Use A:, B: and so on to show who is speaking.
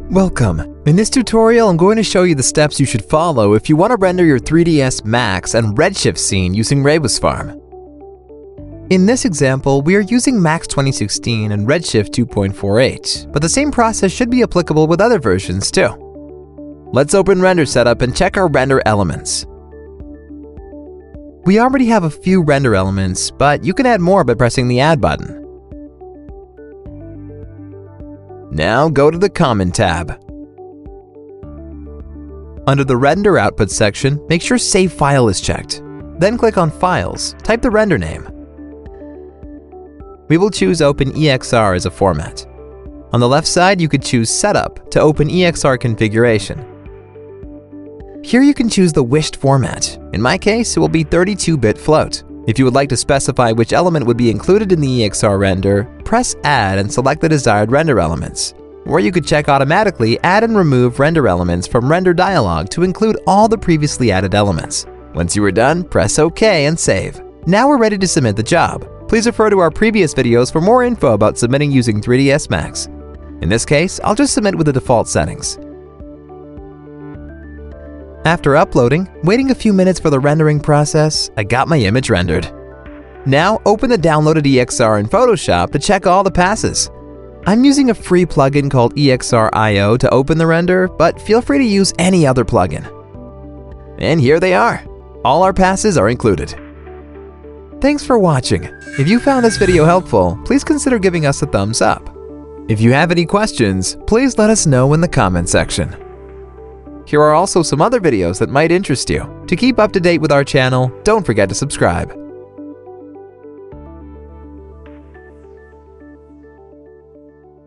A: Welcome! In this tutorial, I'm going to show you the steps you should follow if you want to render your 3ds Max and Redshift scene using RebusFarm. In this example, we are using Max 2016 and Redshift 2.48, but the same process should be applicable with other versions too. Let's open Render Setup and check our render elements. We already have a few render elements, but you can add more by pressing the Add button. Now go to the Common tab. Under the Render Output section, make sure Save File is checked. Then click on Files, type the render name. We will choose OpenEXR as a format. On the left side, you could choose Setup to open EXR configuration. Here you can choose the wished format. In my case, it will be 32-bit float. If you would like to specify which element would be included in the EXR render, press Add and select the desired render elements. Or you could check Automatically Add and Remove Render Elements from Render Dialog to include all the previously added elements. Once you are done, press OK and save. Now we're ready to submit the job. Please refer to our previous videos for more info about submitting using 3ds Max. In this case, I'll just submit with the default settings. After uploading, waiting a few minutes for the rendering process, I got my image rendered. Now open the downloaded EXR in Photoshop to check all the passes. I'm using a free plugin called EXR.io to open the render, but feel free to use any other plugin. And here they are. All our passes are included. Thanks for watching. If you found this video helpful, please consider giving us a thumbs up. If you have any questions, please let us know in the comment section. Here are also some other videos that might interest you. To keep up to date with our channel, don't forget to subscribe.